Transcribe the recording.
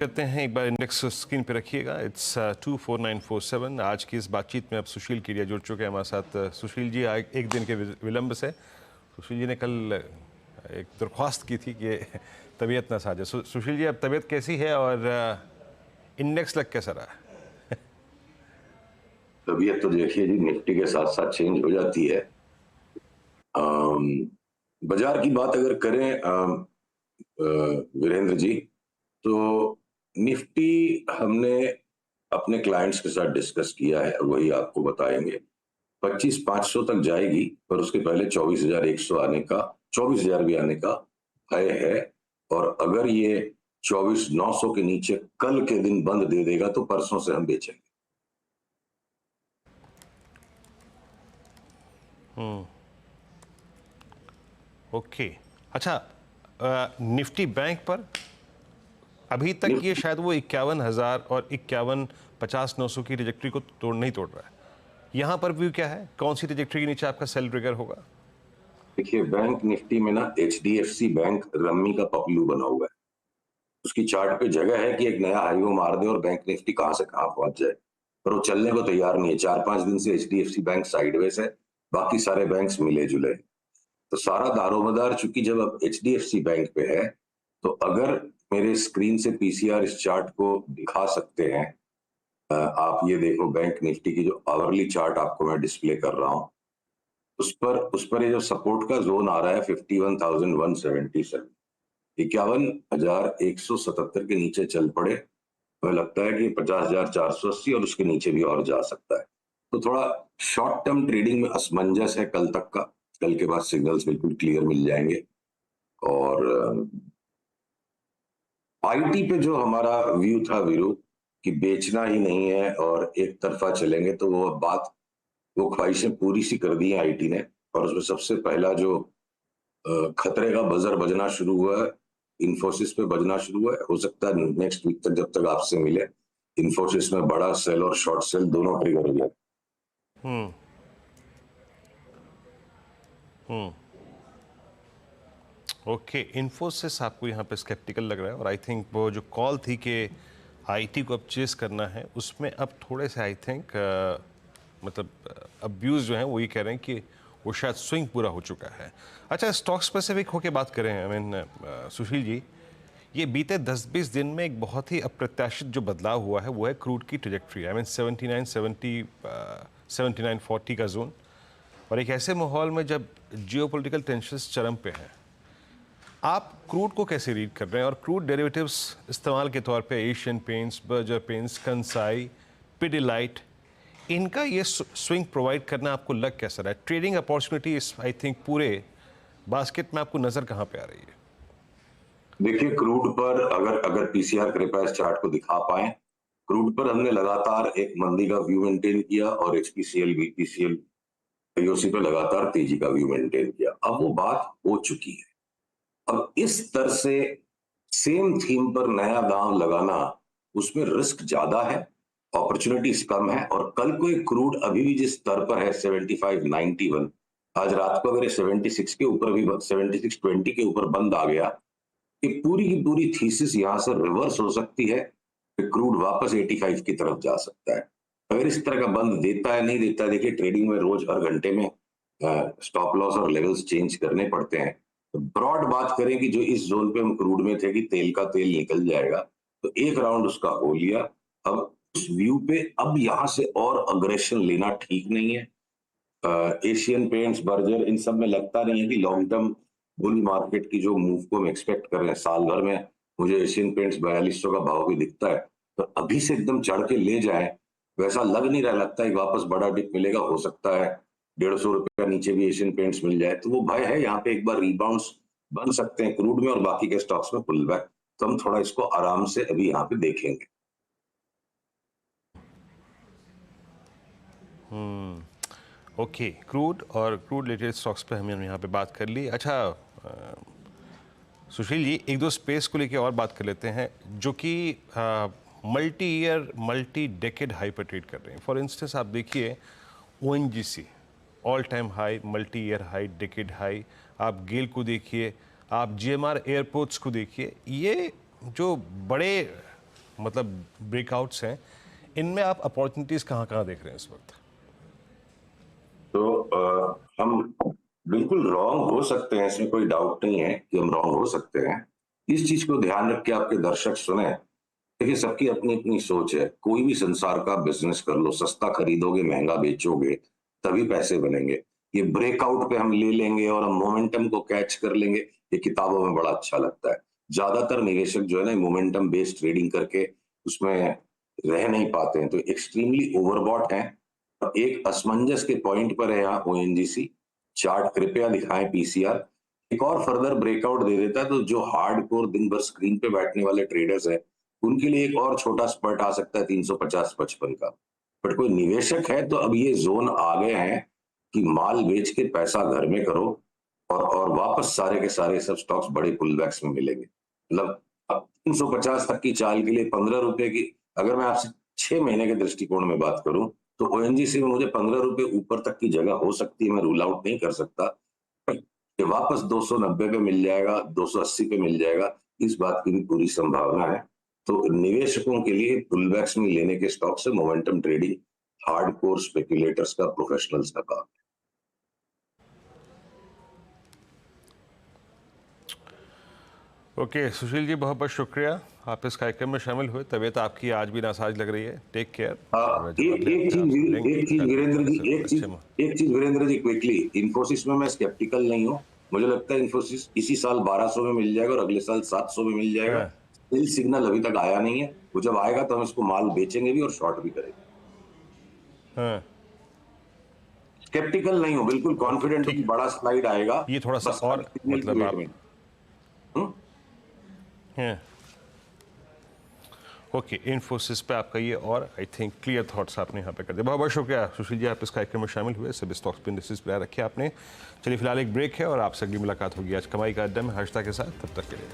करते हैं। एक बार इंडेक्स स्क्रीन पे रखिएगा। इट्स 24947। आज की इस बातचीत में अब सुशील केडिया जुड़ चुके हैं हमारे साथ। सुशील जी, एक दिन के विलंब से सुशील जी ने कल एक दरख्वास्त की थी कि तबीयत ना साझे। सुशील जी, अब तबीयत कैसी है और इंडेक्स लग कैसा रहा है? तबीयत तो देखिए जी, निफ्टी के साथ साथ चेंज हो जाती है। बाजार की बात अगर करें वीरेंद्र जी, तो निफ्टी हमने अपने क्लाइंट्स के साथ डिस्कस किया है, वही आपको बताएंगे। 25,500 तक जाएगी, पर उसके पहले 24,100 आने का, 24,000 भी आने का भय है। और अगर ये 24,900 के नीचे कल के दिन बंद दे देगा तो परसों से हम बेचेंगे। ओके, अच्छा। निफ्टी बैंक पर अभी तक ये निफ्टी शायद वो 51,000 और 51,50,900 की ट्रैजेक्टरी को नहीं तोड़ रहा है। यहाँ पर व्यू क्या है? कौन सी ट्रैजेक्टरी के नीचे आपका सेल ट्रिगर होगा? देखिए, बैंक निफ्टी में ना एचडीएफसी बैंक रम्मी का पपलू बना हुआ है। उसकी चार्ट पे जगह है कि एक नया हाई वो मार दे और बैंक निफ्टी कहां से कहां पहुंच जाए, पर वो चलने को तैयार नहीं है। 4-5 दिन से एचडीएफसी बैंक साइडवेज है, बाकी सारे बैंक्स मिले जुले। तो सारा दारोमदार चूंकि जब अब एचडीएफसी बैंक पे है, तो अगर मेरे स्क्रीन से पीसीआर इस चार्ट को दिखा सकते हैं, आप ये देखो बैंक निफ्टी की जो आवरली चार्ट आपको मैं डिस्प्ले कर रहा हूं, उस पर ये जो सपोर्ट का जोन आ रहा है 51,177, 51,177 के नीचे चल पड़े, हमें लगता है कि 50,480 और उसके नीचे भी और जा सकता है। तो थोड़ा शॉर्ट टर्म ट्रेडिंग में असमंजस है कल तक का। कल के बाद सिग्नल्स बिल्कुल क्लियर मिल जाएंगे। और आईटी पे जो हमारा व्यू था वीरू, कि बेचना ही नहीं है और एक तरफा चलेंगे, तो वो ख्वाहिशें पूरी सी कर दी है आईटी ने। और उसमें सबसे पहला जो खतरे का बजर बजना शुरू हुआ है, इन्फोसिस पे बजना शुरू हुआ है। हो सकता है नेक्स्ट वीक तक, जब तक आपसे मिले, इन्फोसिस में बड़ा सेल और शॉर्ट सेल दोनों ट्रिगर हो जाए। हम्म हम्म ओके, इन्फोसिस आपको यहाँ पे स्केप्टिकल लग रहा है और आई थिंक वो जो कॉल थी कि आईटी को अब चेस करना है, उसमें अब थोड़े से आई थिंक मतलब अब्यूज़ जो हैं वो ये कह रहे हैं कि वो शायद स्विंग पूरा हो चुका है। अच्छा, स्टॉक स्पेसिफिक होके बात करें, आई मीन सुशील जी, ये बीते 10-20 दिन में एक बहुत ही अप्रत्याशित जो बदलाव हुआ है वो है क्रूड की ट्रैजेक्टरी। आई मीन 79-70 79-40 का जोन, और एक ऐसे माहौल में जब जियोपॉलिटिकल टेंशन्स चरम पे हैं, आप क्रूड को कैसे रीड कर रहे हैं? और क्रूड डेरिवेटिव्स इस्तेमाल के तौर पे Asian paints, Berger paints, Kansai, Pidilite, इनका ये स्विंग प्रोवाइड करना आपको लग कैसा रहा है? ट्रेडिंग अपॉर्चुनिटी इस आई थिंक पूरे बास्केट में आपको नज़र कहाँ पे आ रही है? देखिए, क्रूड पर अगर अगर पीसीआर कृपया इस चार्ट को दिखा पाए, क्रूड पर हमने लगातार एक मंदी का व्यू मेंटेन किया और एचपीसीएल बीपीसीएल आईओसी पे लगातार तेजी का व्यू मेंटेन किया। अब वो बात हो चुकी है। अब इस तरह से सेम थीम पर नया दांव लगाना, उसमें रिस्क ज्यादा है, अपॉर्चुनिटीज कम है। और कल को एक क्रूड अभी भी जिस स्तर पर है 75-91, आज रात को अगर 76 के ऊपर भी 76-20 के ऊपर बंद आ गया, ये पूरी की पूरी थीसिस यहां से रिवर्स हो सकती है कि क्रूड वापस 85 की तरफ जा सकता है। अगर इस तरह का बंद देता है, नहीं देता है, देखिए ट्रेडिंग में रोज हर घंटे में स्टॉप लॉस और लेवल्स चेंज करने पड़ते हैं। तो ब्रॉड बात करें कि जो इस जोन पे हम क्रूड में थे कि तेल का तेल निकल जाएगा, तो एक राउंड उसका हो लिया। अब उस व्यू पे अब यहां से और अग्रेशन लेना ठीक नहीं है। एशियन पेंट्स, बर्जर, इन सब में लगता नहीं है कि लॉन्ग टर्म बुल मार्केट की जो मूव को हम एक्सपेक्ट कर रहे हैं साल भर में, मुझे एशियन पेंट्स 4200 का भाव भी दिखता है। तो अभी से एकदम चढ़ के ले जाए वैसा लग नहीं रहा। लगता है वापस बड़ा डिप मिलेगा, हो सकता है 150 रुपए का नीचे भी एशियन पेंट्स मिल जाए। तो वो भय है, यहाँ पे एक बार रिबाउंड्स बन सकते हैं क्रूड में और बाकी के स्टॉक्स में पुल बैक। तो हम थोड़ा इसको आराम से अभी यहाँ पे देखेंगे। ओके, क्रूड और क्रूड रिलेटेड स्टॉक्स पे हमने यहाँ पे बात कर ली। अच्छा, सुशील जी, एक दो स्पेस को लेके और बात कर लेते हैं जो कि multi year multi decade high पर ट्रेड कर रहे हैं। फॉर इंस्टेंस आप देखिए ONGC all time high, multi year high, decade high. आप गेल को देखिए, आप जीएमआर एयरपोर्ट्स को देखिए। ये जो बड़े मतलब ब्रेकआउट्स हैं, इनमें आप अपॉर्चुनिटीज कहाँ देख रहे हैं इस वक्त? तो हम बिल्कुल रॉन्ग हो सकते हैं, इसमें कोई डाउट नहीं है कि हम रॉन्ग हो सकते हैं। इस चीज को ध्यान रख के आपके दर्शक सुने। देखिए, सबकी अपनी अपनी सोच है। कोई भी संसार का बिजनेस कर लो, सस्ता खरीदोगे महंगा बेचोगे तभी पैसे बनेंगे। ये ब्रेकआउट पे हम ले लेंगे और हम मोमेंटम को कैच कर लेंगे, ये किताबों में बड़ा अच्छा लगता है। ज्यादातर निवेशक जो है ना मोमेंटम बेस्ड ट्रेडिंग करके उसमें रह नहीं पाते हैं, तो एक्सट्रीमली ओवरबॉट हैं। और एक असमंजस के पॉइंट पर है यहाँ ओएनजीसी। चार्ट कृपया दिखाएं पीसीआर। एक और फर्दर ब्रेकआउट दे देता है तो जो हार्डकोर दिन भर स्क्रीन पे बैठने वाले ट्रेडर्स हैं उनके लिए एक और छोटा स्पर्ट आ सकता है 350-55 का। बट कोई निवेशक है तो अब ये जोन आ गए हैं कि माल बेच के पैसा घर में करो और वापस सारे के सारे सब स्टॉक्स बड़े पुलबैक्स में मिलेंगे। मतलब अब 350 तक की चाल के लिए 15 रुपए की, अगर मैं आपसे 6 महीने के दृष्टिकोण में बात करूं तो ओएनजीसी में मुझे 15 रुपए ऊपर तक की जगह हो सकती है, मैं रूल आउट नहीं कर सकता। ये वापस 290 पे मिल जाएगा, 280 पे मिल जाएगा, इस बात की भी पूरी संभावना है। तो निवेशकों के लिए पुलबैक्स में लेने के स्टॉक से मोमेंटम ट्रेडिंग हार्डकोर स्पेकुलेटर्स का, प्रोफेशनल्स का काम। ओके सुशील जी, बहुत बहुत शुक्रिया, आप इस कार्यक्रम में शामिल हुए। तबीयत आपकी आज भी नासाज लग रही है, टेक केयर। एक चीज वीरेंद्र जी क्विकली, इन्फोसिस में मैं स्केप्टिकल नहीं हूँ। मुझे लगता है इन्फोसिस इसी साल 1200 में मिल जाएगा और अगले साल 700 में मिल जाएगा। सेल सिग्नल अभी तक आया नहीं है, वो जब आएगा तो हम इसको माल बेचेंगे भी और शॉर्ट भी करेंगे। हाँ। स्केप्टिकल नहीं हूँ, बिल्कुल कॉन्फिडेंट हूँ कि बड़ा स्लाइड आएगा। ये थोड़ा सा और मतलब आप ओके इन्फोसिस पे आपका ये और आई थिंक क्लियर थॉट्स आपने यहाँ पे कर दिए। बहुत बहुत शुक्रिया सुशील जी, आप इस कार्यक्रम में शामिल हुए, सभी स्टॉक्स पे इंडेक्सेस पे रखे आपने। चलिए फिलहाल एक ब्रेक है और आपसे अगली मुलाकात होगी आज कमाई का अड्डा में हर्षता के साथ, तब तक के लिए।